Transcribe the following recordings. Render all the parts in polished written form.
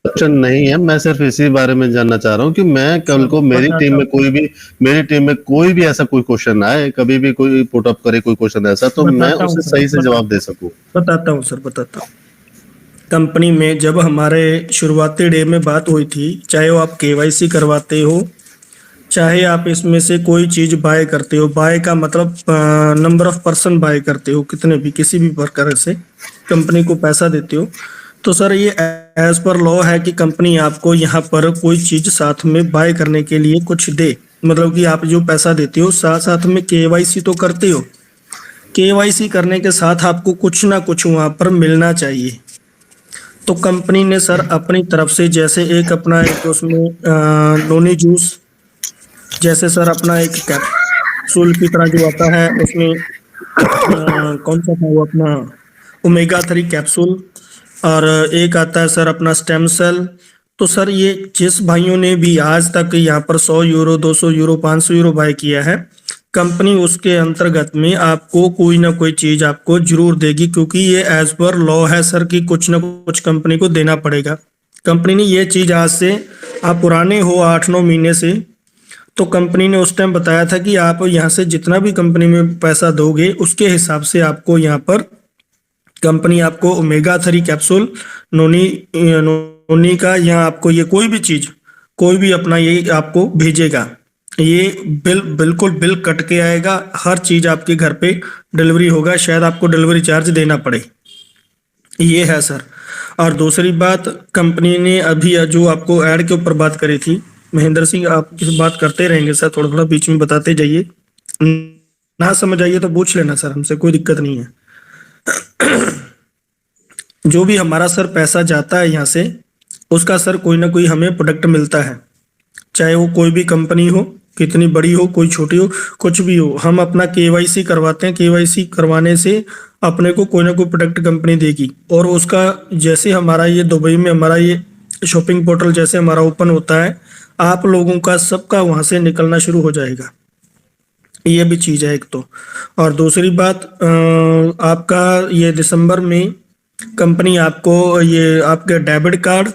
Option नहीं है, मैं सिर्फ इसी बारे में जानना चाह रहा हूँ कि मैं कल सर को बताता हूँ, मेरी टीम में कोई भी ऐसा कोई क्वेश्चन आए, कभी भी कोई पुट अप करे कोई क्वेश्चन ऐसा, तो मैं बताता हूँ उसे सर, सही से जवाब दे सकूं। बताता हूँ सर, बताता हूँ। कंपनी में जब हमारे शुरुआती डे में बात हुई थी, चाहे वो आप केवाईसी करवाते हो, चाहे आप इसमें से कोई चीज बाय करते हो, बाय का मतलब नंबर ऑफ पर्सन बाय करते हो, कितने भी किसी भी प्रकार से कंपनी को पैसा देते हो, तो सर ये एज पर लॉ है कि कंपनी आपको यहाँ पर कोई चीज साथ में बाय करने के लिए कुछ दे। मतलब कि आप जो पैसा देते हो साथ साथ में केवाईसी तो करते हो, केवाईसी करने के साथ आपको कुछ ना कुछ वहां पर मिलना चाहिए। तो कंपनी ने सर अपनी तरफ से जैसे एक अपना एक उसमें नोनी जूस, जैसे सर अपना एक कैप्सूल की तरह जो आता है उसमें, कौन सा था वो अपना, ओमेगा 3 कैप्सूल, और एक आता है सर अपना स्टेम सेल। तो सर ये जिस भाइयों ने भी आज तक यहाँ पर 100 यूरो, 200 यूरो, 500 यूरो बाय किया है, कंपनी उसके अंतर्गत में आपको कोई ना कोई चीज आपको जरूर देगी, क्योंकि ये एज पर लॉ है सर कि कुछ ना कुछ कंपनी को देना पड़ेगा। कंपनी ने ये चीज आज से, आप पुराने हो 8-9 महीने से, तो कंपनी ने उस टाइम बताया था कि आप यहाँ से जितना भी कंपनी में पैसा दोगे उसके हिसाब से आपको यहाँ पर कंपनी आपको ओमेगा 3 कैप्सूल, नोनी नोनी का, या आपको ये कोई भी चीज, कोई भी अपना ये आपको भेजेगा। ये बिल्कुल बिल कट के आएगा, हर चीज आपके घर पे डिलीवरी होगा, शायद आपको डिलीवरी चार्ज देना पड़े। ये है सर। और दूसरी बात, कंपनी ने अभी जो आपको ऐड के ऊपर बात करी थी, महेंद्र सिंह आप किस बात करते रहेंगे सर, थोड़ा थोड़ा बीच में बताते जाइए, ना समझ आइए तो पूछ लेना सर, हमसे कोई दिक्कत नहीं है। जो भी हमारा सर पैसा जाता है यहाँ से, उसका सर कोई ना कोई हमें प्रोडक्ट मिलता है, चाहे वो कोई भी कंपनी हो, कितनी बड़ी हो, कोई छोटी हो, कुछ भी हो, हम अपना केवाईसी करवाते हैं, केवाईसी करवाने से अपने को कोई ना कोई प्रोडक्ट कंपनी देगी। और उसका जैसे हमारा ये दुबई में हमारा ये शॉपिंग पोर्टल जैसे हमारा ओपन होता है, आप लोगों का सबका वहां से निकलना शुरू हो जाएगा। ये भी चीज है एक तो। और दूसरी बात, आपका ये दिसंबर में कंपनी आपको ये आपके डेबिट कार्ड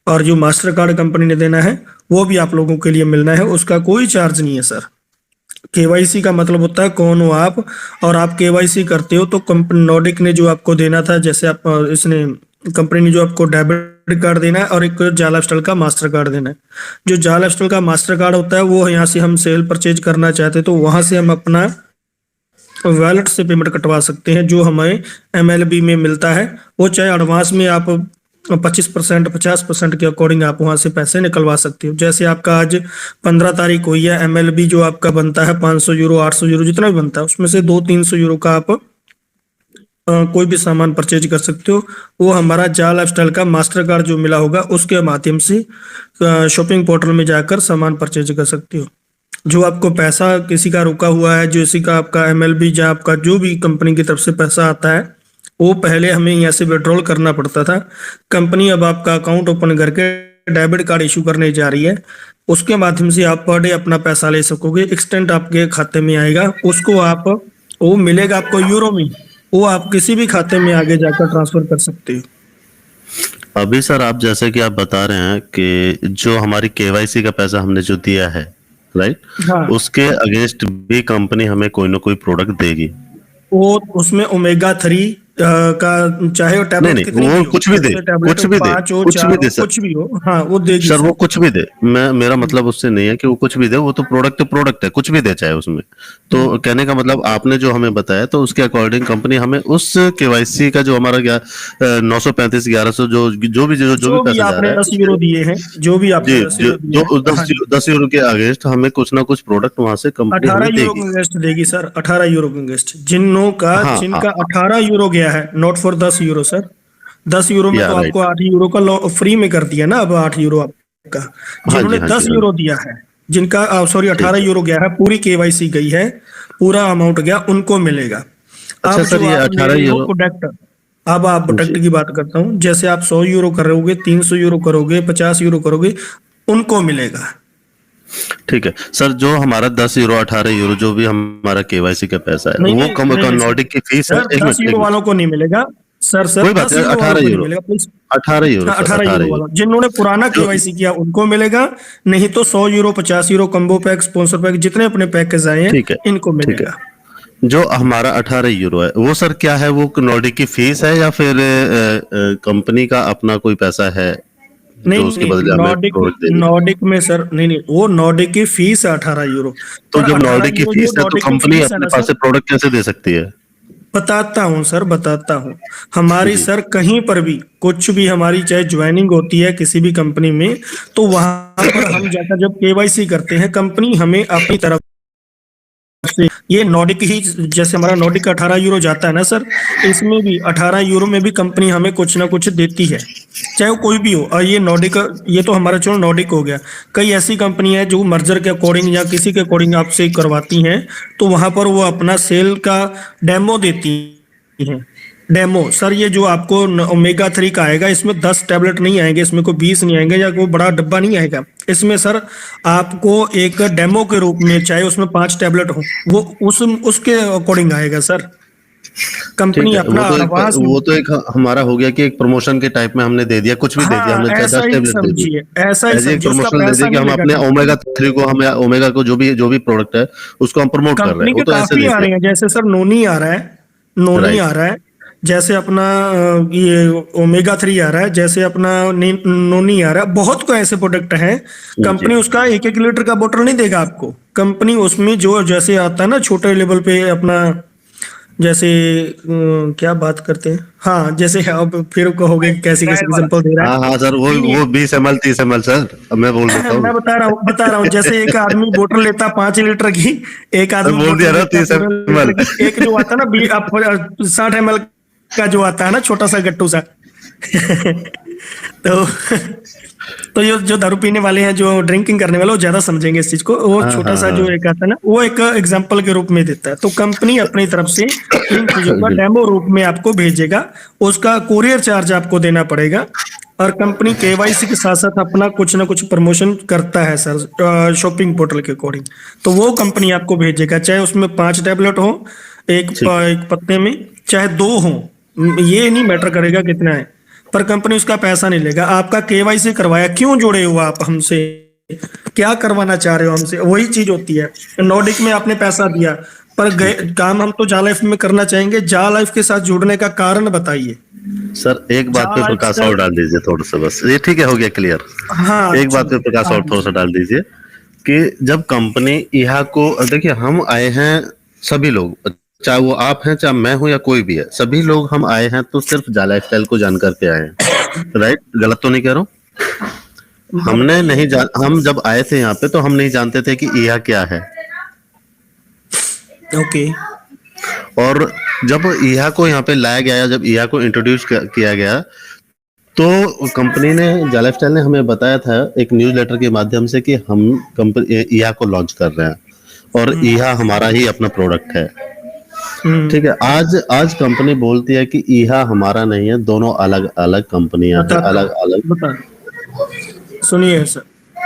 और जो मास्टर कार्ड कंपनी ने देना है वो भी आप लोगों के लिए मिलना है, उसका कोई चार्ज नहीं है सर। केवाईसी का मतलब होता है कौन हो आप, और आप केवाईसी करते हो तो कंपनी नॉर्डिक ने जो आपको देना था, जैसे आप इसने कंपनी ने जो आपको डेबिट कार्ड देना है और एक जाला स्टाइल का मास्टर कार्ड देना है। जो जाला स्टाइल का मास्टर कार्ड होता है वो यहाँ से हम सेल परचेज करना चाहते हैं तो वहां से हम अपना वॉलेट से पेमेंट कटवा सकते हैं, जो हमें एमएलबी में मिलता है। वो चाहे एडवांस में आप 25%, 50% के अकॉर्डिंग आप वहां से पैसे निकलवा सकते हो। जैसे आपका आज 15 तारीख हुई है, एमएलबी जो आपका बनता है 500 यूरो, 800 यूरो, जितना भी बनता है उसमें से 200-300 यूरो का आप कोई भी सामान परचेज कर सकते हो। वो हमारा जा लाइफस्टाइल का मास्टर कार्ड जो मिला होगा उसके माध्यम से शॉपिंग पोर्टल में जाकर सामान परचेज कर सकते हो। जो आपको पैसा किसी का रुका हुआ है, जो किसी का आपका एमएलबी, जहाँ आपका जो भी कंपनी की तरफ से पैसा आता है, वो पहले हमें यहाँ से विड्रॉल करना पड़ता था। कंपनी अब आपका अकाउंट ओपन करके डेबिट कार्ड इशू करने जा रही है, उसके माध्यम से आप पर डे अपना पैसा ले सकोगे, एक्सटेंट आपके खाते में आएगा, उसको आप, वो मिलेगा आपको यूरो में, वो आप किसी भी खाते में आगे जाकर ट्रांसफर कर सकते हो। अभी सर आप जैसे कि आप बता रहे हैं कि जो हमारी केवाईसी का पैसा हमने जो दिया है, राइट, हाँ, उसके अगेंस्ट भी कंपनी हमें कोई ना कोई प्रोडक्ट देगी। वो उसमें ओमेगा 3 का, चाहे वो नहीं टैबलेट नहीं, कितनी भी वो हो, कुछ भी दे, जैसे टैबलेट कुछ भी दे, 5 हो, कुछ 4 भी हो, दे सर। कुछ भी हो, हाँ वो देगी सर वो सर। कुछ भी दे, मैं मेरा मतलब उससे नहीं है कि वो कुछ भी दे, वो तो प्रोडक्ट है, कुछ भी दे चाहे उसमें। तो कहने का मतलब आपने जो हमें बताया तो उसके अकॉर्डिंग कंपनी हमें उस केवाईसी का जो हमारा 935, 1100 जो भी जो भी पैसा जा आपने रहा है 10 यूरो उसके, दिए हैं, जो भी आपने जी 10 यूरो दिए जो हैं, हाँ जी, 10 यूरो के अगेंस्ट हमें कुछ ना कुछ प्रोडक्ट वहां से कंपनी 18 हमें यूरो देगी। का गेस्ट देगी सर, 18 यूरो का गेस्ट, हाँ हाँ जिनका हाँ, 18 यूरो गया है, not for 10 euro sir. 10 euro में या तो आपको राइट, 8 यूरो का फ्री में कर दिया ना, अब 8 यूरो आपका। हाँ जी जिन्होंने हाँ जी दस हाँ जी, यूरो दिया है, जिनका सॉरी ठीक अठारह है। यूरो गया है, पूरी केवाईसी गई है, पूरा अमाउंट गया, उनको मिलेगा। अच्छा अब सर, जो ये आप ले अठारह रहे हो यूरो प्रोडक्ट, अब आप प्रोडक्ट जी, की बात करता हूँ, जैसे आप 100 यूरो करोगे, 300 यूरो करोगे, 50 यूरो करोगे, उनको मिलेगा। ठीक है सर। जो हमारा 10 यूरो, 18 यूरो जो भी हमारा केवाईसी का पैसा है, नहीं वो नहीं कम नहीं नहीं सर, नॉर्डिक की फीस है। सर एक दस मिनट, एक यूरो मिनट। वालों को नहीं मिलेगा। सर कोई बात 10 नहीं, यूरो वालों 18 को नहीं यूरो, मिलेगा प्लीज। 18 यूरो हाँ सर, 18 18 यूरो वाला यूरो। जिन्होंने पुराना जो केवाईसी किया उनको मिलेगा, नहीं तो 100 euro 50 euro combo pack sponsor pack जितने अपने पैकेज आए हैं ठीक है, इनको ठीक है। मिलेगा। जो हमारा 18 यूरो है वो सर क्या है, वो नॉर्डिक की फीस है या फिर कंपनी का अपना कोई पैसा है नहीं जो उसके नहीं, बदले हमें नॉर्डिक प्रोडक्ट देनी है? नॉर्डिक में सर नहीं नहीं, वो नॉर्डिक की फीस है 18 यूरो। तो पर जब अठारह नॉर्डिक की यूरो जो फीस है तो नॉर्डिक की कंपनी फीस है अपने ना पास सर, से प्रोडक्ट कैसे दे सकती है? बताता हूँ सर बताता हूँ। हमारी जी। सर कहीं पर भी कुछ भी हमारी चाहे ज्वाइनिंग होती है किसी भी कंपनी में, तो वहां पर हम जाकर जब केवाईसी करते हैं कंपनी हमें अपनी तरफ से ये नॉर्डिक ही, जैसे हमारा नॉर्डिक 18 यूरो जाता है ना सर, इसमें भी 18 यूरो में भी कंपनी हमें कुछ ना कुछ देती है, चाहे वो कोई भी हो। और ये नॉर्डिक, ये तो हमारा चलो नॉर्डिक हो गया। कई ऐसी कंपनी है जो मर्जर के अकॉर्डिंग या किसी के अकॉर्डिंग आपसे करवाती हैं, तो वहां पर वो अपना सेल का डेमो देती हैं। डेमो सर, ये जो आपको ओमेगा 3 का आएगा इसमें 10 टैबलेट नहीं आएंगे, इसमें कोई 20 नहीं आएंगे, या कोई बड़ा डब्बा नहीं आएगा। इसमें सर आपको एक डेमो के रूप में, चाहे उसमें 5 टैबलेट हो, वो उसके अकॉर्डिंग आएगा सर। ठीक कंपनी है, अपना आवाज, वो तो एक हमारा हो गया कि एक प्रमोशन के टाइप में हमने दे दिया, कुछ भी दे दिया हाँ हमने, चाहे ऐसा 10 ही टेबलेट दे दी। समझिए, ऐसा ही एज एक समझिए, उसका प्रमोशनल दे दिया पैसा कि नहीं हम लेगा अपने कंपनी। ओमेगा 3 को, हम ओमेगा को जो भी प्रोडक्ट है उसको हम प्रमोट कर रहे कंपनी हैं, वो के तो ऐसे काफी दे आ दिया। रहे हैं, जैसे सर नोनी आ रहा है, नोनी राइट। आ रहा है, जैसे अपना ये ओमेगा 3 आ रहा है, जैसे अपना नोनी आ रहा है, बहुत को ऐसे प्रोडक्ट हैं। जी। कंपनी उसका 1-1 लीटर का बोतल नहीं देगा आपको। कंपनी उसमें जो जैसे आता है ना छोटे लेवल पे अपना, जैसे क्या बात करते हैं, हाँ जैसे अब फिर कहोगे कैसी कैसी एग्जांपल दे रहा हाँ हाँ सर, है। नहीं वो 20 ml 30 ml सर, अब मैं बोल देता मैं हूँ। बता रहा हूँ जैसे एक आदमी बोतल लेता 5 लीटर की, एक मैं आदमी बोल दिया बोतल ना, लेता तीस एम 15 लीटर एल की, एक जो आता है ना 60 ml का जो आता है ना छोटा सा गट्टू सा तो तो ये जो दारू पीने वाले हैं, जो ड्रिंकिंग करने वाले, वो ज्यादा समझेंगे इस चीज को। वो हाँ छोटा हाँ सा जो हाँ। एक आता है ना, वो एक एग्जांपल के रूप में देता है। तो कंपनी अपनी तरफ से इन चीजों का बिल्कुल। डेमो रूप में आपको भेजेगा, उसका कुरियर चार्ज आपको देना पड़ेगा। और कंपनी केवाईसी के साथ साथ अपना कुछ ना कुछ प्रमोशन करता है सर, शॉपिंग पोर्टल के अकॉर्डिंग। तो वो कंपनी आपको भेजेगा, चाहे उसमें 5 टैबलेट हो ठीक है। एक पत्ते में, चाहे 2 हो, ये नहीं मैटर करेगा कितना है, पर कंपनी उसका पैसा नहीं लेगा। आपका केवाईसी करवाया, क्यों जुड़े हो आप हमसे, क्या करवाना चाह रहे हो हमसे, वही चीज होती है। नॉर्डिक में आपने पैसा दिया, पर गए काम हम तो जा लाइफ में करना चाहेंगे। जा लाइफ के साथ जुड़ने का कारण बताइए। सर एक बात जा पे लाइफ प्रकाश और सर, डाल दीजिए थोड़ा सा, बस ये ठीक है, हो गया क्लियर। हाँ एक बात पे चलिए प्रकाश हाँ और थोड़ा सा जी। डाल दीजिए कि जब कंपनी यहाँ को, देखिए हम आए हैं सभी लोग, चाहे वो आप हैं चाहे मैं हूं या कोई भी है, सभी लोग हम आए हैं तो सिर्फ जा लाइफस्टाइल को जान करके आए हैं। राइट, गलत तो नहीं कह रहा हूँ? हमने नहीं जान, हम जब आए थे यहाँ पे तो हम नहीं जानते थे कि यह क्या है। ओके। और जब ईहा को यहाँ पे लाया गया, जब ईहा को इंट्रोड्यूस किया गया, तो कंपनी ने, जा लाइफस्टाइल ने हमें बताया था एक न्यूज़लेटर के माध्यम से कि हम कंपनी ईहा को लॉन्च कर रहे हैं और ईहा हमारा ही अपना प्रोडक्ट है। ठीक है, आज आज कंपनी बोलती है कि ईहा हमारा नहीं है, दोनों अलग अलग कंपनियां हैं, बताता अलग हूँ, अलग। बता सुनिए सर,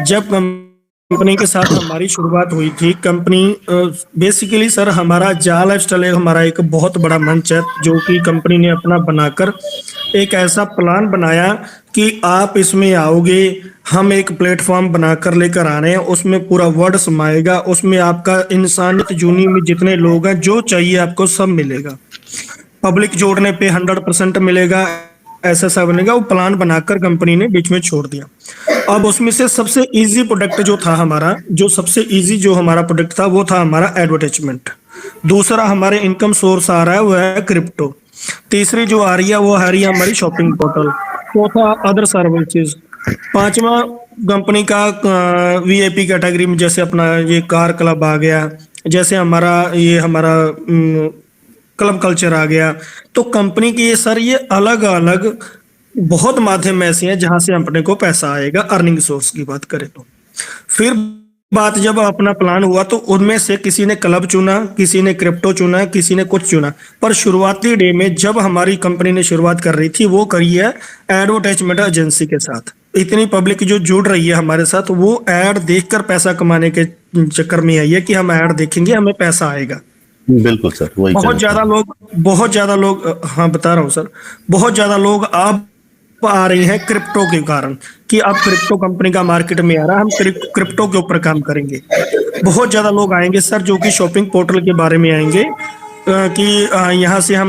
जब कंपनी के साथ हमारी शुरुआत हुई थी, कंपनी बेसिकली सर हमारा जा लाइफस्टाइल हमारा एक बहुत बड़ा मंच है, जो कि कंपनी ने अपना बनाकर एक ऐसा प्लान बनाया कि आप इसमें आओगे, हम एक प्लेटफॉर्म बनाकर लेकर आ रहे हैं, उसमें पूरा वर्ड समाएगा, उसमें आपका इंसानियत जूनी में जितने लोग हैं, जो चाहिए आपको सब मिलेगा, पब्लिक जोड़ने पे 100% मिलेगा, ऐसा सब बनेगा। वो प्लान बनाकर कंपनी ने बीच में छोड़ दिया। अब उसमें से सबसे इजी प्रोडक्ट जो था हमारा, जो सबसे इजी जो हमारा प्रोडक्ट था, वो था हमारा एडवर्टाइजमेंट। दूसरा हमारे इनकम सोर्स आ रहा है वो है क्रिप्टो। तीसरी जो आ रही है वो आ रही है हमारी शॉपिंग पोर्टल। चौथा अदर सर्विसेज। पांचवा कंपनी का वीआईपी कैटेगरी में, जैसे अपना ये कार क्लब आ गया, जैसे हमारा ये हमारा क्लब कल्चर आ गया। तो कंपनी की ये सर ये अलग अलग बहुत माध्यम ऐसे हैं जहां से अपने को पैसा आएगा। अर्निंग सोर्स की बात करें तो फिर बात जब अपना प्लान हुआ तो उनमें से किसी ने क्लब चुना, किसी ने क्रिप्टो चुना, किसी ने कुछ चुना। पर शुरुआती डे में जब हमारी कंपनी ने शुरुआत कर रही थी, वो करी है एडवर्टाइजमेंट एजेंसी के साथ। इतनी पब्लिक जो जुड़ रही है हमारे साथ, वो ऐड देखकर पैसा कमाने के चक्कर में आई है कि हम ऐड देखेंगे हमें पैसा आएगा। बिल्कुल सर, वही कहना बहुत ज्यादा लोग हाँ बता रहा हूँ सर, बहुत ज्यादा लोग अब आ रहे हैं क्रिप्टो के कारण, कि अब क्रिप्टो कंपनी का मार्केट में आ रहा है, हम क्रिप्टो के ऊपर काम करेंगे। बहुत ज्यादा लोग आएंगे सर, जो कि शॉपिंग पोर्टल के बारे में आएंगे, कि यहाँ से हम